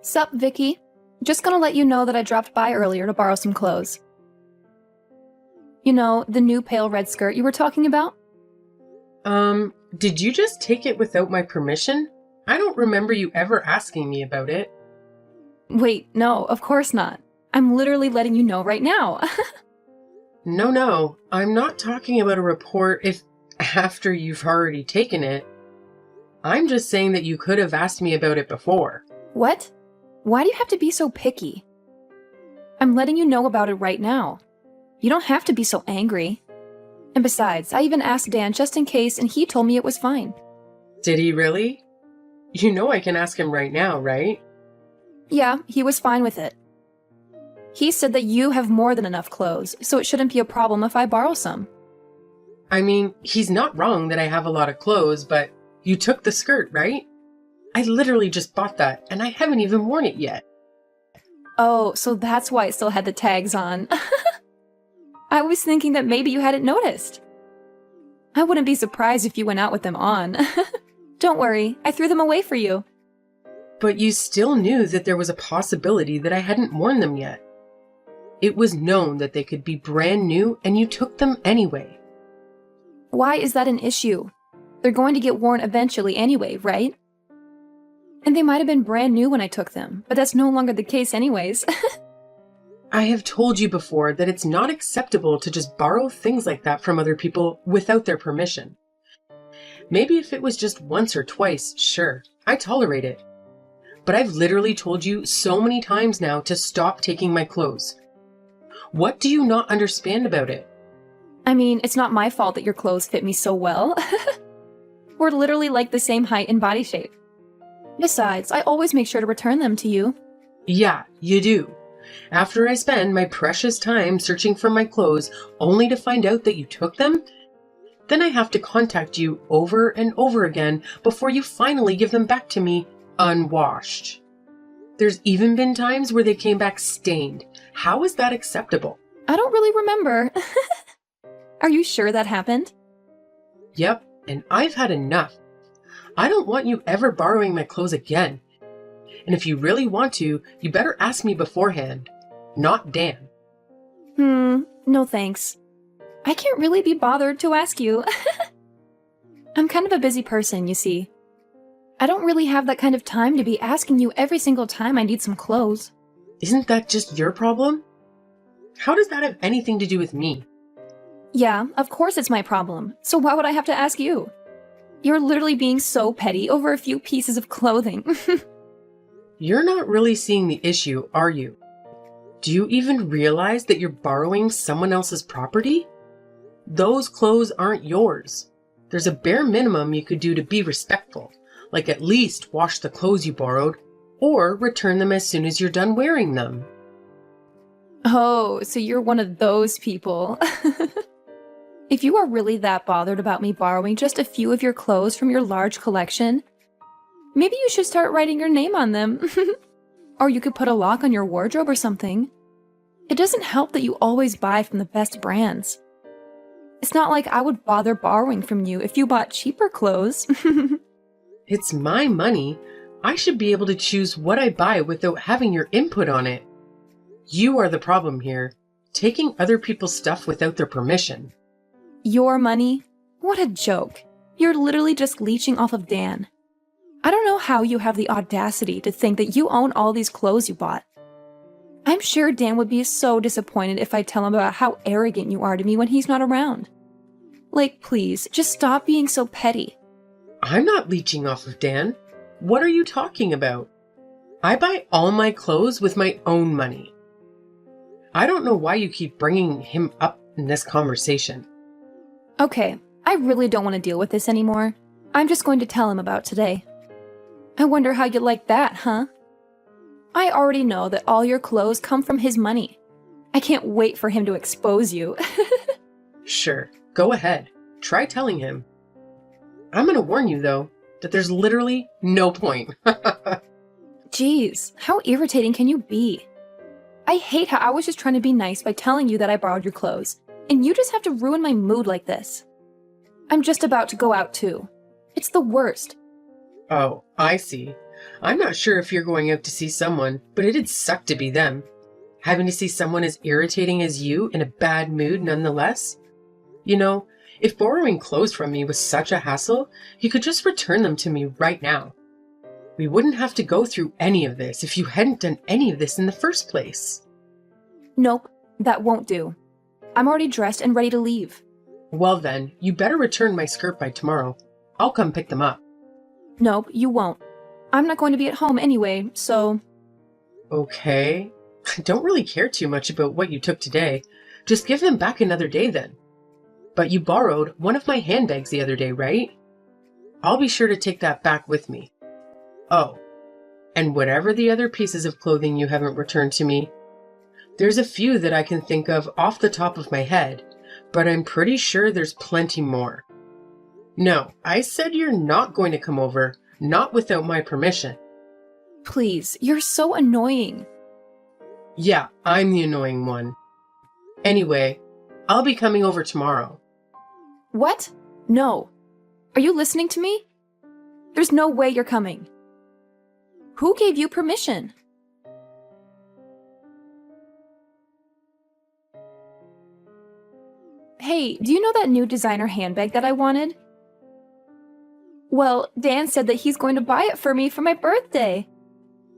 Sup, Vicky? Just gonna let you know that I dropped by earlier to borrow some clothes. You know, the new pale red skirt you were talking about? Did you just take it without my permission? I don't remember you ever asking me about it. Wait, no, of course not. I'm literally letting you know right now. No, I'm not talking about a report if after you've already taken it. I'm just saying that you could have asked me about it before. What? Why do you have to be so picky? I'm letting you know about it right now. You don't have to be so angry. And besides, I even asked Dan just in case, and he told me it was fine. Did he really? You know I can ask him right now, right? Yeah, he was fine with it. He said that you have more than enough clothes, so it shouldn't be a problem if I borrow some. I mean, he's not wrong that I have a lot of clothes, but you took the skirt, right? I literally just bought that, and I haven't even worn it yet. Oh, so that's why it still had the tags on. I was thinking that maybe you hadn't noticed. I wouldn't be surprised if you went out with them on. Don't worry, I threw them away for you. But you still knew that there was a possibility that I hadn't worn them yet. It was known that they could be brand new, and you took them anyway. Why is that an issue? They're going to get worn eventually anyway, right? And they might have been brand new when I took them, but that's no longer the case anyways. I have told you before that it's not acceptable to just borrow things like that from other people without their permission. Maybe if it was just once or twice, sure, I tolerate it. But I've literally told you so many times now to stop taking my clothes. What do you not understand about it? I mean, it's not my fault that your clothes fit me so well. We're literally like the same height and body shape. Besides, I always make sure to return them to you. Yeah, you do. After I spend my precious time searching for my clothes only to find out that you took them, then I have to contact you over and over again before you finally give them back to me unwashed. There's even been times where they came back stained. How is that acceptable? I don't really remember. Are you sure that happened? Yep, and I've had enough. I don't want you ever borrowing my clothes again. And if you really want to, you better ask me beforehand, not Dan. No thanks. I can't really be bothered to ask you. I'm kind of a busy person, you see. I don't really have that kind of time to be asking you every single time I need some clothes. Isn't that just your problem? How does that have anything to do with me? Yeah, of course it's my problem, so why would I have to ask you? You're literally being so petty over a few pieces of clothing. You're not really seeing the issue, are you? Do you even realize that you're borrowing someone else's property? Those clothes aren't yours. There's a bare minimum you could do to be respectful, like at least wash the clothes you borrowed, or return them as soon as you're done wearing them. Oh, so you're one of those people. If you are really that bothered about me borrowing just a few of your clothes from your large collection, maybe you should start writing your name on them. Or you could put a lock on your wardrobe or something. It doesn't help that you always buy from the best brands. It's not like I would bother borrowing from you if you bought cheaper clothes. It's my money. I should be able to choose what I buy without having your input on it. You are the problem here, taking other people's stuff without their permission. Your money? What a joke. You're literally just leeching off of Dan. I don't know how you have the audacity to think that you own all these clothes you bought. I'm sure Dan would be so disappointed if I tell him about how arrogant you are to me when he's not around. Like, please, just stop being so petty. I'm not leeching off of Dan. What are you talking about? I buy all my clothes with my own money. I don't know why you keep bringing him up in this conversation. Okay, I really don't want to deal with this anymore. I'm just going to tell him about today. I wonder how you like that, huh? I already know that all your clothes come from his money. I can't wait for him to expose you. Sure, go ahead. Try telling him. I'm gonna warn you, though, that there's literally no point. Jeez, how irritating can you be? I hate how I was just trying to be nice by telling you that I borrowed your clothes, and you just have to ruin my mood like this. I'm just about to go out too. It's the worst. Oh, I see. I'm not sure if you're going out to see someone, but it'd suck to be them. Having to see someone as irritating as you in a bad mood nonetheless. You know, if borrowing clothes from me was such a hassle, you could just return them to me right now. We wouldn't have to go through any of this if you hadn't done any of this in the first place. Nope, that won't do. I'm already dressed and ready to leave. Well then, you better return my skirt by tomorrow. I'll come pick them up. Nope, you won't. I'm not going to be at home anyway, so... Okay. I don't really care too much about what you took today. Just give them back another day then. But you borrowed one of my handbags the other day, right? I'll be sure to take that back with me. Oh, and whatever the other pieces of clothing you haven't returned to me. There's a few that I can think of off the top of my head, but I'm pretty sure there's plenty more. No, I said you're not going to come over, not without my permission. Please, you're so annoying. Yeah, I'm the annoying one. Anyway, I'll be coming over tomorrow. What? No. Are you listening to me? There's no way you're coming. Who gave you permission? Hey, do you know that new designer handbag that I wanted? Well, Dan said that he's going to buy it for me for my birthday.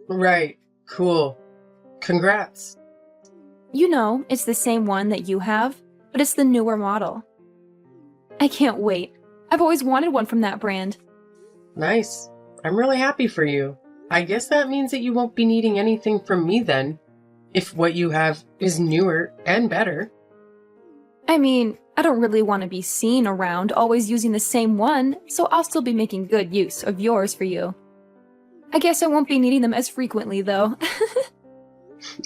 Right, cool. Congrats. You know, it's the same one that you have, but it's the newer model. I can't wait. I've always wanted one from that brand. Nice. I'm really happy for you. I guess that means that you won't be needing anything from me then, if what you have is newer and better. I mean, I don't really want to be seen around always using the same one, so I'll still be making good use of yours for you. I guess I won't be needing them as frequently, though.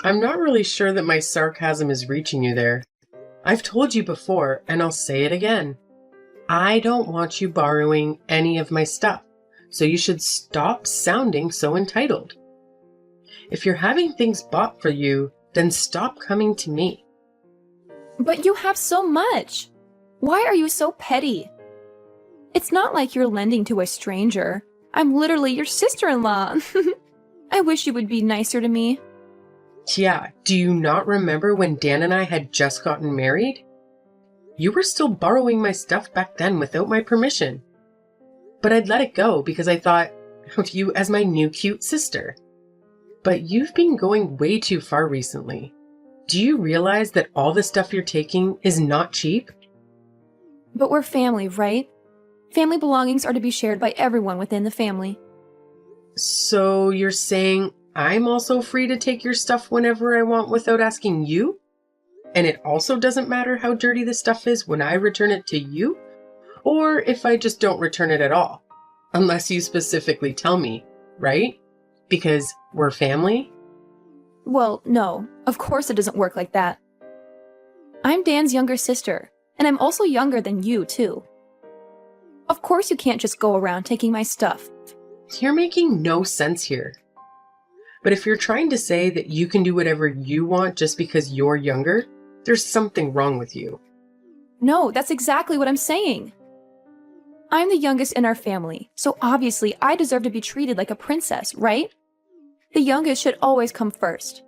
I'm not really sure that my sarcasm is reaching you there. I've told you before, and I'll say it again. I don't want you borrowing any of my stuff, so you should stop sounding so entitled. If you're having things bought for you, then stop coming to me. But you have so much. Why are you so petty? It's not like you're lending to a stranger. I'm literally your sister-in-law. I wish you would be nicer to me. Yeah, do you not remember when Dan and I had just gotten married? You were still borrowing my stuff back then without my permission. But I'd let it go because I thought of you as my new cute sister. But you've been going way too far recently. Do you realize that all the stuff you're taking is not cheap? But we're family, right? Family belongings are to be shared by everyone within the family. So you're saying I'm also free to take your stuff whenever I want without asking you? And it also doesn't matter how dirty the stuff is when I return it to you? Or if I just don't return it at all? Unless you specifically tell me, right? Because we're family? Well, no, of course it doesn't work like that. I'm Dan's younger sister, and I'm also younger than you, too. Of course you can't just go around taking my stuff. You're making no sense here. But if you're trying to say that you can do whatever you want just because you're younger, there's something wrong with you. No, that's exactly what I'm saying. I'm the youngest in our family, so obviously I deserve to be treated like a princess, right? The youngest should always come first.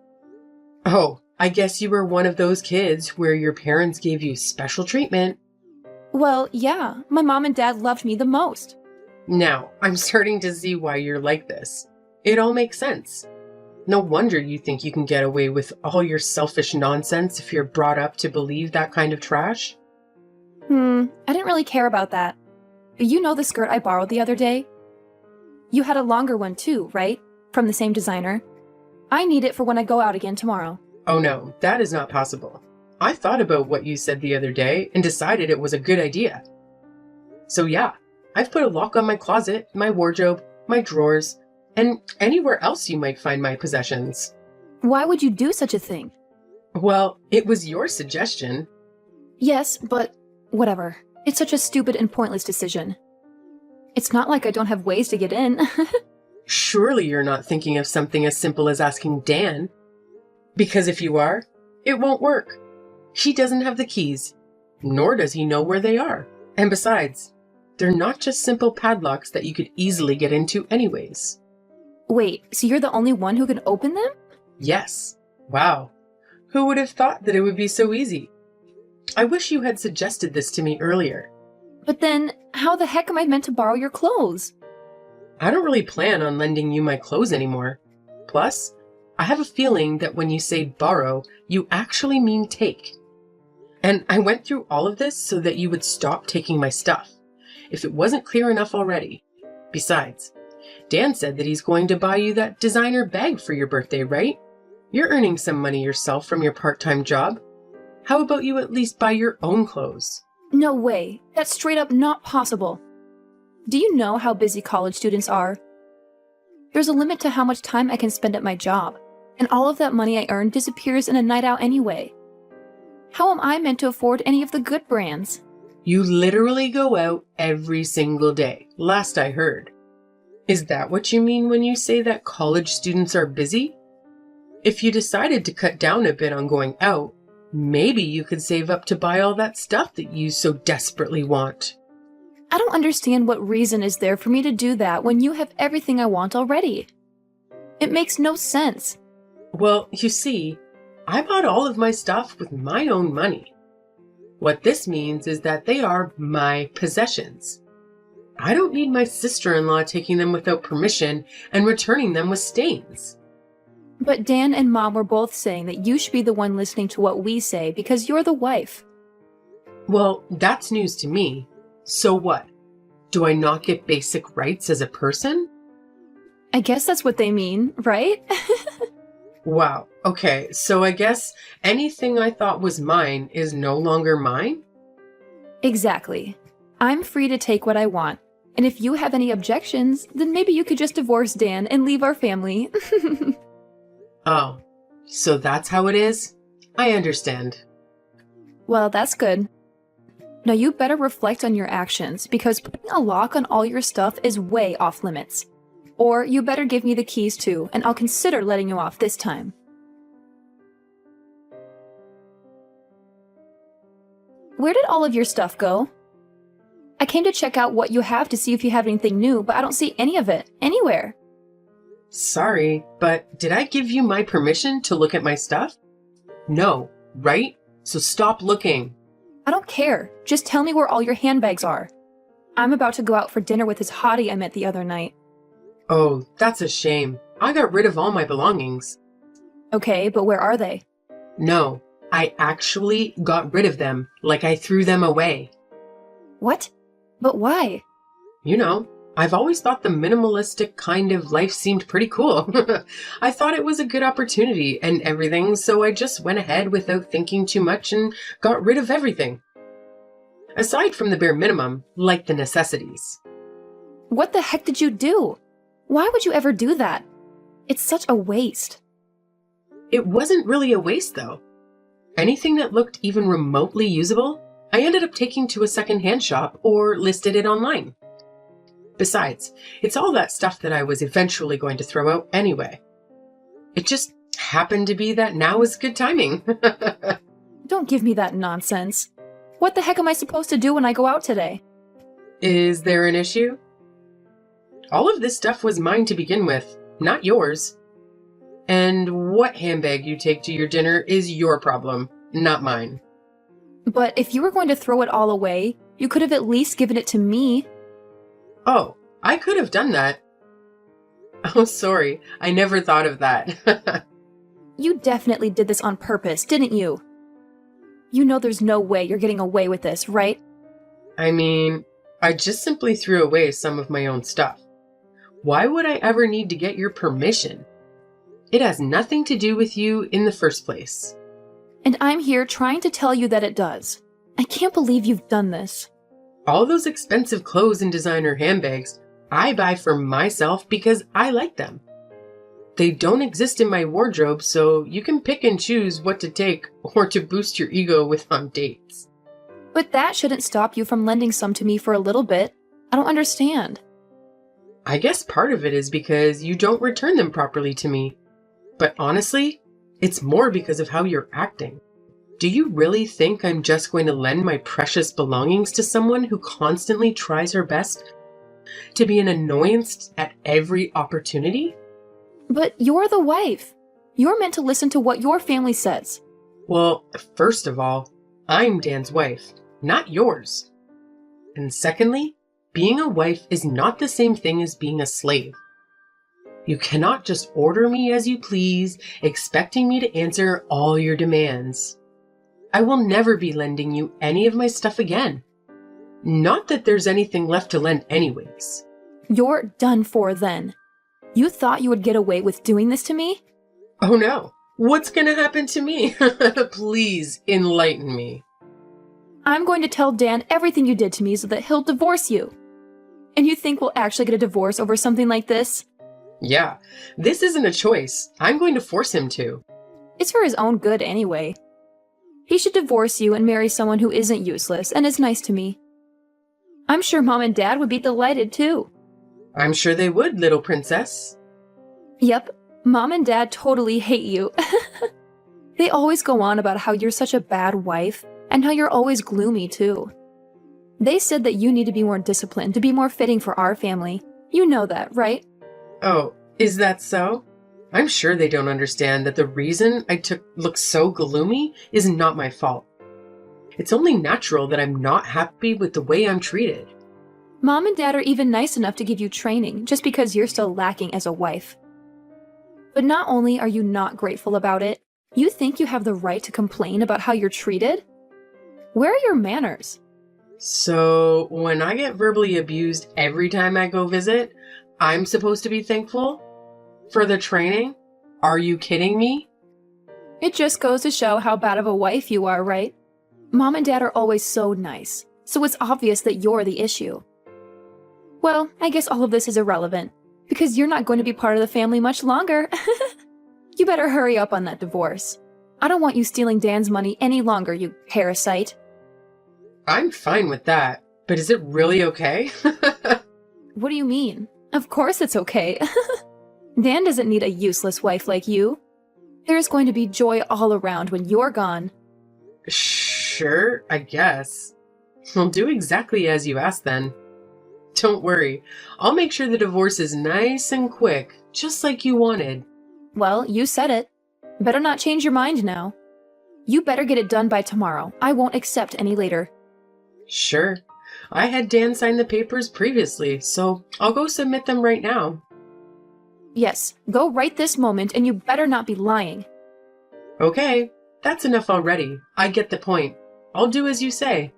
Oh, I guess you were one of those kids where your parents gave you special treatment. Well, yeah, my mom and dad loved me the most. Now, I'm starting to see why you're like this. It all makes sense. No wonder you think you can get away with all your selfish nonsense if you're brought up to believe that kind of trash. I didn't really care about that. But you know the skirt I borrowed the other day? You had a longer one too, right? From the same designer. I need it for when I go out again tomorrow. Oh no, that is not possible. I thought about what you said the other day and decided it was a good idea. So yeah, I've put a lock on my closet, my wardrobe, my drawers, and anywhere else you might find my possessions. Why would you do such a thing? Well, it was your suggestion. Yes, but whatever. It's such a stupid and pointless decision. It's not like I don't have ways to get in. Surely you're not thinking of something as simple as asking Dan. Because if you are, it won't work. He doesn't have the keys, nor does he know where they are. And besides, they're not just simple padlocks that you could easily get into anyways. Wait, so you're the only one who can open them? Yes. Wow. Who would have thought that it would be so easy? I wish you had suggested this to me earlier. But then, how the heck am I meant to borrow your clothes? I don't really plan on lending you my clothes anymore. Plus, I have a feeling that when you say borrow, you actually mean take. And I went through all of this so that you would stop taking my stuff, if it wasn't clear enough already. Besides, Dan said that he's going to buy you that designer bag for your birthday, right? You're earning some money yourself from your part-time job. How about you at least buy your own clothes? No way. That's straight up not possible. Do you know how busy college students are? There's a limit to how much time I can spend at my job, and all of that money I earn disappears in a night out anyway. How am I meant to afford any of the good brands? You literally go out every single day, last I heard. Is that what you mean when you say that college students are busy? If you decided to cut down a bit on going out, maybe you could save up to buy all that stuff that you so desperately want. I don't understand what reason is there for me to do that when you have everything I want already. It makes no sense. Well, you see, I bought all of my stuff with my own money. What this means is that they are my possessions. I don't need my sister-in-law taking them without permission and returning them with stains. But Dan and Mom were both saying that you should be the one listening to what we say because you're the wife. Well, that's news to me. So what? Do I not get basic rights as a person? I guess that's what they mean, right? Wow. Okay, so I guess anything I thought was mine is no longer mine? Exactly. I'm free to take what I want. And if you have any objections, then maybe you could just divorce Dan and leave our family. Oh, so that's how it is? I understand. Well, that's good. Now you better reflect on your actions because putting a lock on all your stuff is way off limits. Or you better give me the keys too, and I'll consider letting you off this time. Where did all of your stuff go? I came to check out what you have to see if you have anything new, but I don't see any of it, anywhere. Sorry, but did I give you my permission to look at my stuff? No, right? So stop looking. I don't care. Just tell me where all your handbags are. I'm about to go out for dinner with this hottie I met the other night. Oh, that's a shame. I got rid of all my belongings. Okay, but where are they? No, I actually got rid of them, like I threw them away. What? But why? You know, I've always thought the minimalistic kind of life seemed pretty cool. I thought it was a good opportunity and everything, so I just went ahead without thinking too much and got rid of everything. Aside from the bare minimum, like the necessities. What the heck did you do? Why would you ever do that? It's such a waste. It wasn't really a waste, though. Anything that looked even remotely usable, I ended up taking to a secondhand shop or listed it online. Besides, it's all that stuff that I was eventually going to throw out anyway. It just happened to be that now is good timing. Don't give me that nonsense. What the heck am I supposed to do when I go out today? Is there an issue? All of this stuff was mine to begin with, not yours. And what handbag you take to your dinner is your problem, not mine. But if you were going to throw it all away, you could have at least given it to me. Oh, I could have done that. Oh, sorry, I never thought of that. You definitely did this on purpose, didn't you? You know there's no way you're getting away with this, right? I mean, I just simply threw away some of my own stuff. Why would I ever need to get your permission? It has nothing to do with you in the first place. And I'm here trying to tell you that it does. I can't believe you've done this. All those expensive clothes and designer handbags I buy for myself because I like them. They don't exist in my wardrobe, so you can pick and choose what to take or to boost your ego with on dates. But that shouldn't stop you from lending some to me for a little bit. I don't understand. I guess part of it is because you don't return them properly to me. But honestly, it's more because of how you're acting. Do you really think I'm just going to lend my precious belongings to someone who constantly tries her best to be an annoyance at every opportunity? But you're the wife. You're meant to listen to what your family says. Well, first of all, I'm Dan's wife, not yours. And secondly, being a wife is not the same thing as being a slave. You cannot just order me as you please, expecting me to answer all your demands. I will never be lending you any of my stuff again. Not that there's anything left to lend anyways. You're done for then. You thought you would get away with doing this to me? Oh no, what's gonna happen to me? Please enlighten me. I'm going to tell Dan everything you did to me so that he'll divorce you. And you think we'll actually get a divorce over something like this? Yeah, this isn't a choice. I'm going to force him to. It's for his own good anyway. He should divorce you and marry someone who isn't useless and is nice to me. I'm sure Mom and Dad would be delighted too. I'm sure they would, little princess. Yep, Mom and Dad totally hate you. They always go on about how you're such a bad wife and how you're always gloomy too. They said that you need to be more disciplined to be more fitting for our family. You know that, right? Oh, is that so? I'm sure they don't understand that the reason I look so gloomy is not my fault. It's only natural that I'm not happy with the way I'm treated. Mom and Dad are even nice enough to give you training just because you're still lacking as a wife. But not only are you not grateful about it, you think you have the right to complain about how you're treated? Where are your manners? So, when I get verbally abused every time I go visit, I'm supposed to be thankful? For the training? Are you kidding me? It just goes to show how bad of a wife you are, right? Mom and Dad are always so nice, so it's obvious that you're the issue. Well, I guess all of this is irrelevant, because you're not going to be part of the family much longer. You better hurry up on that divorce. I don't want you stealing Dan's money any longer, you parasite. I'm fine with that, but is it really okay? What do you mean? Of course it's okay. Dan doesn't need a useless wife like you. There's going to be joy all around when you're gone. Sure, I guess. I'll do exactly as you asked then. Don't worry, I'll make sure the divorce is nice and quick, just like you wanted. Well, you said it. Better not change your mind now. You better get it done by tomorrow. I won't accept any later. Sure. I had Dan sign the papers previously, so I'll go submit them right now. Yes, go right this moment, and you better not be lying. Okay, that's enough already. I get the point. I'll do as you say.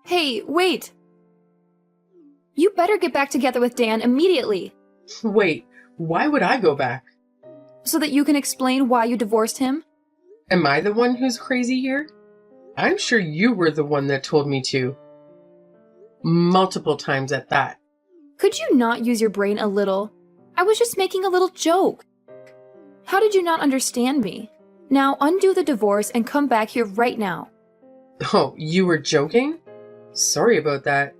Hey, wait! You better get back together with Dan immediately, Wait, why would I go back? so that you can explain why you divorced him. Am I the one who's crazy here? I'm sure you were the one that told me to. Multiple times at that. Could you not use your brain a little? I was just making a little joke. How did you not understand me? Now undo the divorce and come back here right now. Oh, you were joking? Sorry about that.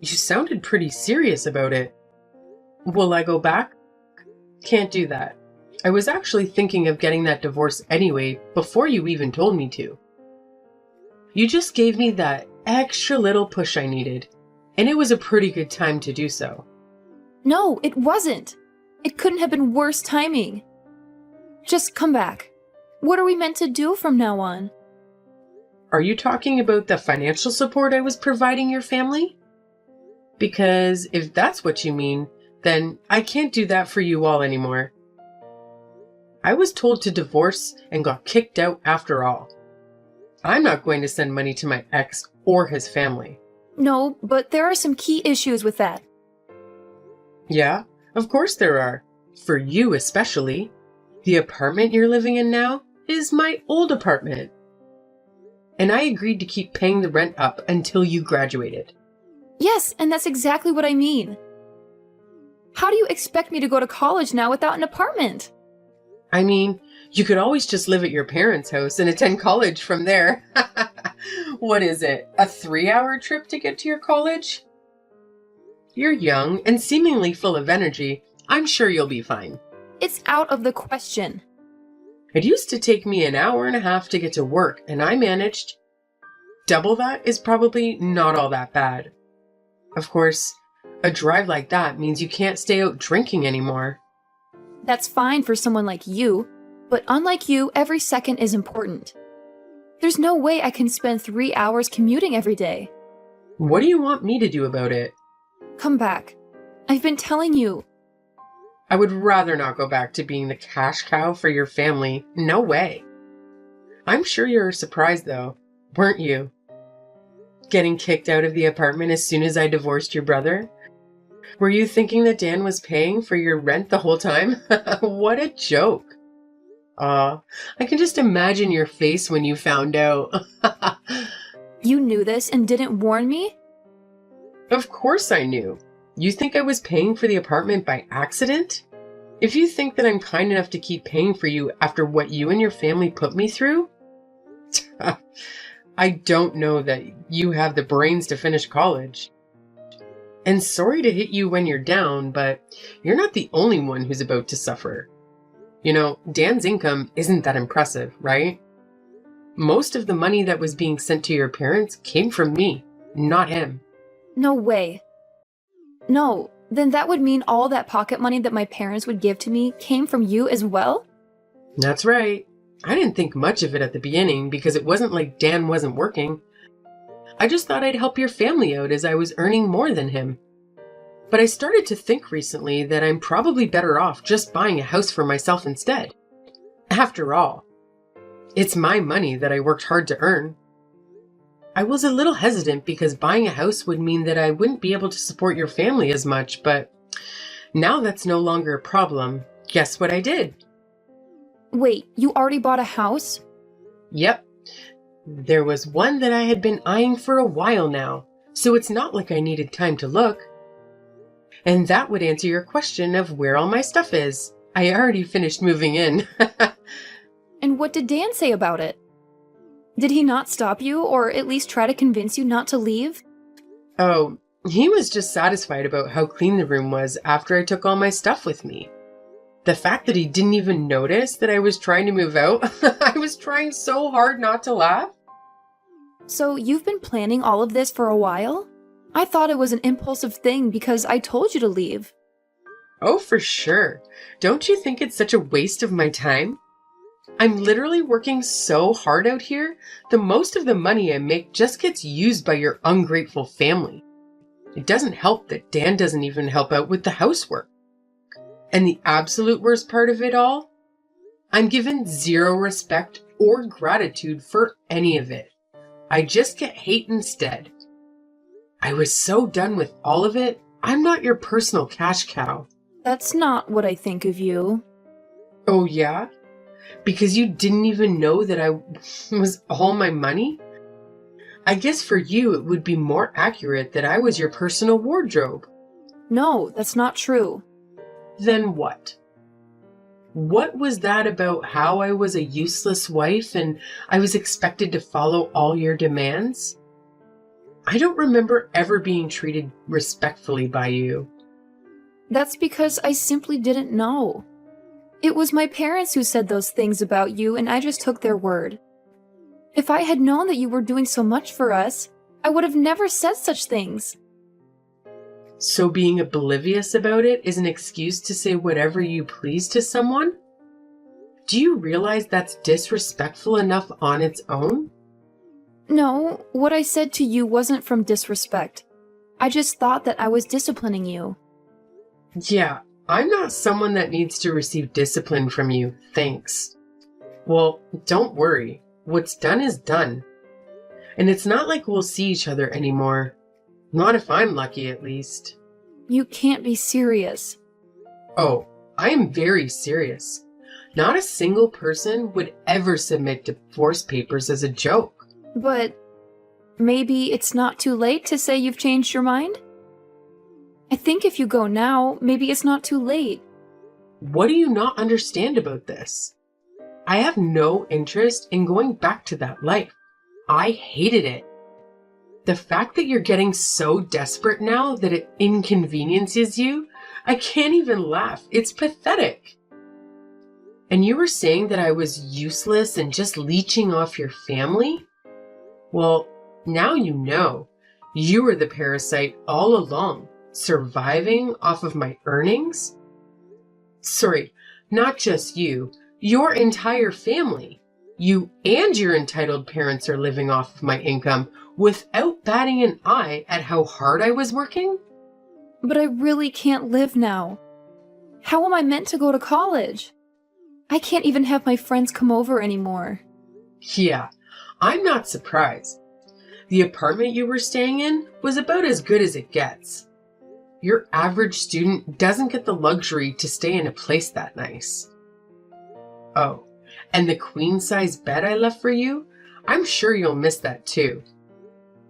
You sounded pretty serious about it. Will I go back? Can't do that. I was actually thinking of getting that divorce anyway, before you even told me to. You just gave me that extra little push I needed, and it was a pretty good time to do so. No, it wasn't. It couldn't have been worse timing. Just come back. What are we meant to do from now on? Are you talking about the financial support I was providing your family? Because if that's what you mean, then I can't do that for you all anymore. I was told to divorce and got kicked out after all. I'm not going to send money to my ex or his family. No, but there are some key issues with that. Yeah, of course there are. For you especially. The apartment you're living in now is my old apartment. And I agreed to keep paying the rent up until you graduated. Yes, and that's exactly what I mean. How do you expect me to go to college now without an apartment? I mean, you could always just live at your parents' house and attend college from there. What is it, a 3-hour trip to get to your college? You're young and seemingly full of energy. I'm sure you'll be fine. It's out of the question. It used to take me an hour and a half to get to work, and I managed. Double that is probably not all that bad. Of course, a drive like that means you can't stay out drinking anymore. That's fine for someone like you, but unlike you, every second is important. There's no way I can spend 3 hours commuting every day. What do you want me to do about it? Come back. I've been telling you. I would rather not go back to being the cash cow for your family. No way. I'm sure you're surprised, though, weren't you? Getting kicked out of the apartment as soon as I divorced your brother? Were you thinking that Dan was paying for your rent the whole time? What a joke. I can just imagine your face when you found out. You knew this and didn't warn me? Of course I knew. You think I was paying for the apartment by accident? If you think that I'm kind enough to keep paying for you after what you and your family put me through, I don't know that you have the brains to finish college. And sorry to hit you when you're down, but you're not the only one who's about to suffer. You know, Dan's income isn't that impressive, right? Most of the money that was being sent to your parents came from me, not him. No way. No, then that would mean all that pocket money that my parents would give to me came from you as well? That's right. I didn't think much of it at the beginning because it wasn't like Dan wasn't working. I just thought I'd help your family out as I was earning more than him. But I started to think recently that I'm probably better off just buying a house for myself instead. After all, it's my money that I worked hard to earn. I was a little hesitant because buying a house would mean that I wouldn't be able to support your family as much, but now that's no longer a problem. Guess what I did? Wait, you already bought a house? Yep. There was one that I had been eyeing for a while now, so it's not like I needed time to look. And that would answer your question of where all my stuff is. I already finished moving in. And what did Dan say about it? Did he not stop you, or at least try to convince you not to leave? Oh, he was just satisfied about how clean the room was after I took all my stuff with me. The fact that he didn't even notice that I was trying to move out, I was trying so hard not to laugh. So you've been planning all of this for a while? I thought it was an impulsive thing because I told you to leave. Oh, for sure. Don't you think it's such a waste of my time? I'm literally working so hard out here, the most of the money I make just gets used by your ungrateful family. It doesn't help that Dan doesn't even help out with the housework. And the absolute worst part of it all? I'm given zero respect or gratitude for any of it. I just get hate instead. I was so done with all of it, I'm not your personal cash cow. That's not what I think of you. Oh yeah? Because you didn't even know that I was all my money? I guess for you it would be more accurate that I was your personal wardrobe. No, that's not true. Then what? What was that about how I was a useless wife and I was expected to follow all your demands? I don't remember ever being treated respectfully by you. That's because I simply didn't know. It was my parents who said those things about you, and I just took their word. If I had known that you were doing so much for us, I would have never said such things. So being oblivious about it is an excuse to say whatever you please to someone? Do you realize that's disrespectful enough on its own? No, what I said to you wasn't from disrespect. I just thought that I was disciplining you. Yeah, I'm not someone that needs to receive discipline from you, thanks. Well, don't worry. What's done is done. And it's not like we'll see each other anymore. Not if I'm lucky, at least. You can't be serious. Oh, I am very serious. Not a single person would ever submit divorce papers as a joke. But maybe it's not too late to say you've changed your mind? I think if you go now, maybe it's not too late. What do you not understand about this? I have no interest in going back to that life. I hated it. The fact that you're getting so desperate now that it inconveniences you, I can't even laugh. It's pathetic. And you were saying that I was useless and just leeching off your family? Well, now you know. You were the parasite all along, surviving off of my earnings? Sorry, not just you, your entire family. You and your entitled parents are living off of my income without batting an eye at how hard I was working? But I really can't live now. How am I meant to go to college? I can't even have my friends come over anymore. Yeah, I'm not surprised. The apartment you were staying in was about as good as it gets. Your average student doesn't get the luxury to stay in a place that nice. Oh, and the queen-size bed I left for you? I'm sure you'll miss that too.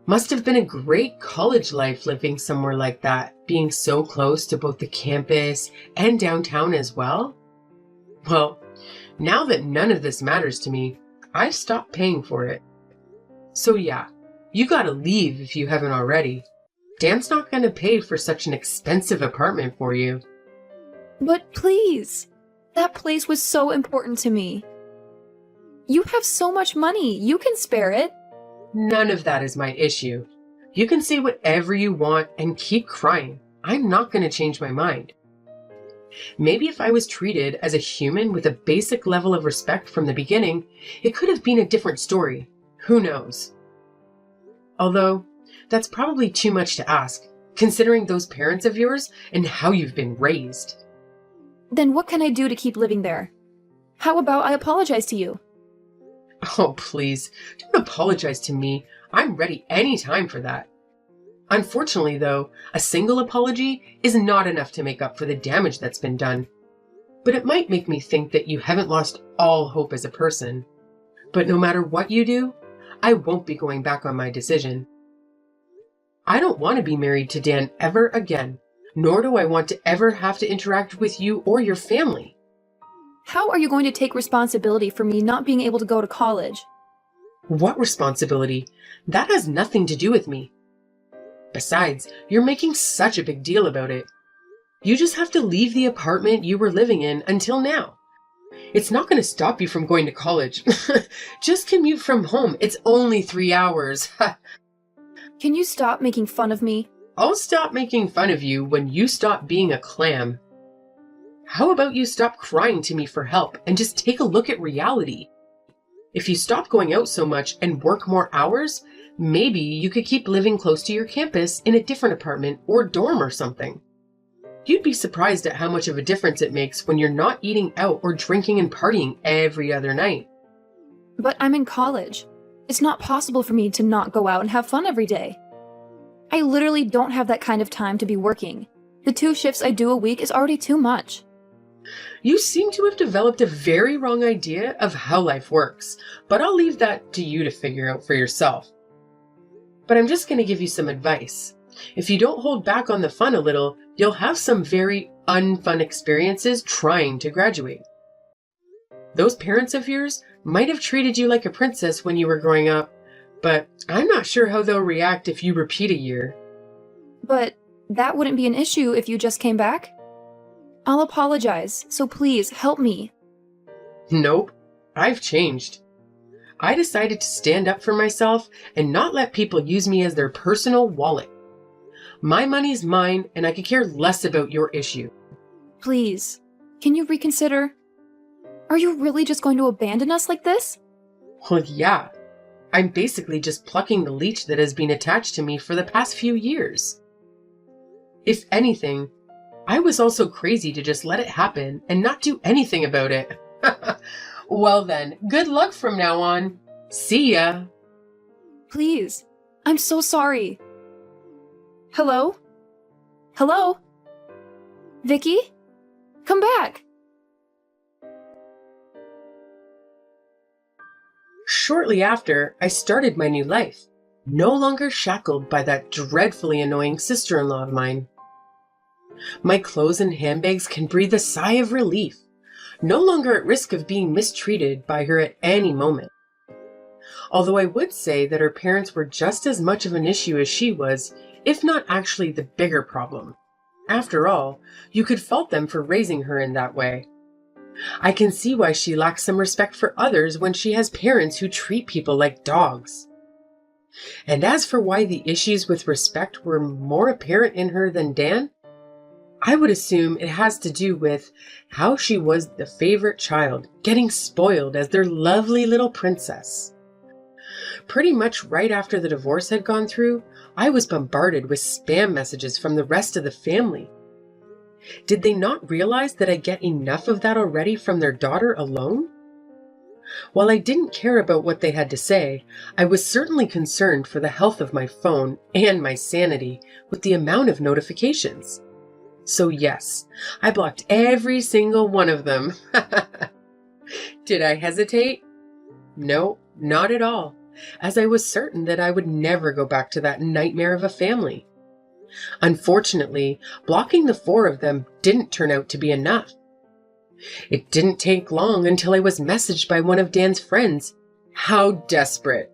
Must have been a great college life living somewhere like that, being so close to both the campus and downtown as well. Well, now that none of this matters to me, I've stopped paying for it. So yeah, you gotta leave if you haven't already. Dan's not gonna pay for such an expensive apartment for you. But please, that place was so important to me. You have so much money, you can spare it. None of that is my issue. You can say whatever you want and keep crying. I'm not gonna change my mind. Maybe if I was treated as a human with a basic level of respect from the beginning, it could have been a different story. Who knows? Although, that's probably too much to ask, considering those parents of yours and how you've been raised. Then what can I do to keep living there? How about I apologize to you? Oh, please, don't apologize to me. I'm ready anytime for that. Unfortunately, though, a single apology is not enough to make up for the damage that's been done. But it might make me think that you haven't lost all hope as a person. But no matter what you do, I won't be going back on my decision. I don't want to be married to Dan ever again, nor do I want to ever have to interact with you or your family. How are you going to take responsibility for me not being able to go to college? What responsibility? That has nothing to do with me. Besides, you're making such a big deal about it. You just have to leave the apartment you were living in until now. It's not going to stop you from going to college. Just commute from home. It's only 3 hours. Can you stop making fun of me? I'll stop making fun of you when you stop being a clam. How about you stop crying to me for help and just take a look at reality? If you stop going out so much and work more hours, maybe you could keep living close to your campus in a different apartment or dorm or something. You'd be surprised at how much of a difference it makes when you're not eating out or drinking and partying every other night. But I'm in college. It's not possible for me to not go out and have fun every day. I literally don't have that kind of time to be working. The 2 shifts I do a week is already too much. You seem to have developed a very wrong idea of how life works, but I'll leave that to you to figure out for yourself. But I'm just going to give you some advice. If you don't hold back on the fun a little, you'll have some very unfun experiences trying to graduate. Those parents of yours might have treated you like a princess when you were growing up, but I'm not sure how they'll react if you repeat a year. But that wouldn't be an issue if you just came back? I'll apologize, so please help me. Nope, I've changed. I decided to stand up for myself and not let people use me as their personal wallet. My money's mine, and I could care less about your issue. Please, can you reconsider? Are you really just going to abandon us like this? Well, yeah. I'm basically just plucking the leech that has been attached to me for the past few years. If anything, I was also crazy to just let it happen and not do anything about it. Well then, good luck from now on. See ya. Please, I'm so sorry. Hello? Hello? Vicky? Come back! Shortly after, I started my new life, no longer shackled by that dreadfully annoying sister-in-law of mine. My clothes and handbags can breathe a sigh of relief, no longer at risk of being mistreated by her at any moment. Although I would say that her parents were just as much of an issue as she was, if not actually the bigger problem. After all, you could fault them for raising her in that way. I can see why she lacks some respect for others when she has parents who treat people like dogs. And as for why the issues with respect were more apparent in her than Dan, I would assume it has to do with how she was the favorite child, getting spoiled as their lovely little princess. Pretty much right after the divorce had gone through, I was bombarded with spam messages from the rest of the family. Did they not realize that I get enough of that already from their daughter alone? While I didn't care about what they had to say, I was certainly concerned for the health of my phone and my sanity with the amount of notifications. So yes, I blocked every single one of them. Did I hesitate? No, not at all, as I was certain that I would never go back to that nightmare of a family. Unfortunately, blocking the 4 of them didn't turn out to be enough. It didn't take long until I was messaged by one of Dan's friends. How desperate!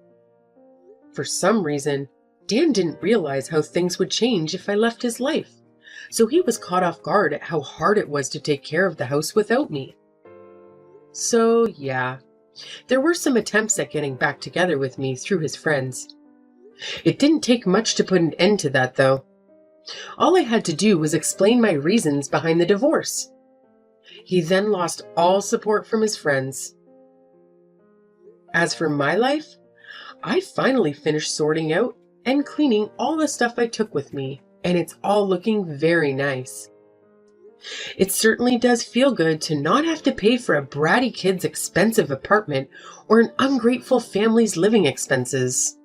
For some reason, Dan didn't realize how things would change if I left his life, so he was caught off guard at how hard it was to take care of the house without me. So yeah, there were some attempts at getting back together with me through his friends. It didn't take much to put an end to that, though. All I had to do was explain my reasons behind the divorce. He then lost all support from his friends. As for my life, I finally finished sorting out and cleaning all the stuff I took with me, and it's all looking very nice. It certainly does feel good to not have to pay for a bratty kid's expensive apartment or an ungrateful family's living expenses.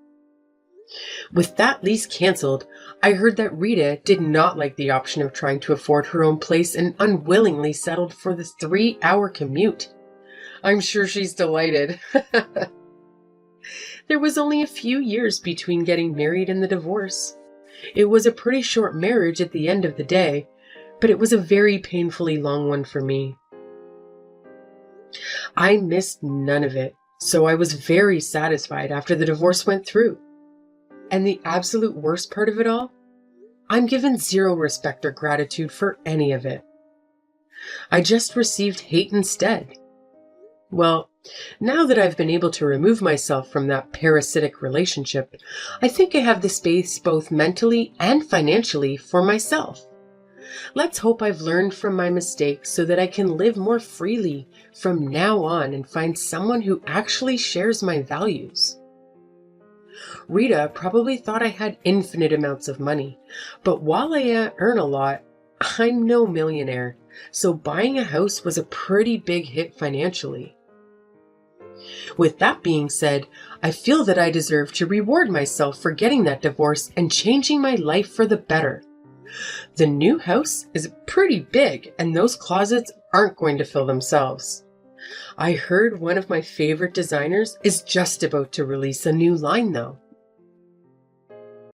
With that lease canceled, I heard that Rita did not like the option of trying to afford her own place and unwillingly settled for the 3-hour commute. I'm sure she's delighted. There was only a few years between getting married and the divorce. It was a pretty short marriage at the end of the day, but it was a very painfully long one for me. I missed none of it, so I was very satisfied after the divorce went through. And the absolute worst part of it all? I'm given zero respect or gratitude for any of it. I just received hate instead. Well, now that I've been able to remove myself from that parasitic relationship, I think I have the space both mentally and financially for myself. Let's hope I've learned from my mistakes so that I can live more freely from now on and find someone who actually shares my values. Rita probably thought I had infinite amounts of money, but while I earn a lot, I'm no millionaire, so buying a house was a pretty big hit financially. With that being said, I feel that I deserve to reward myself for getting that divorce and changing my life for the better. The new house is pretty big, and those closets aren't going to fill themselves. I heard one of my favorite designers is just about to release a new line though.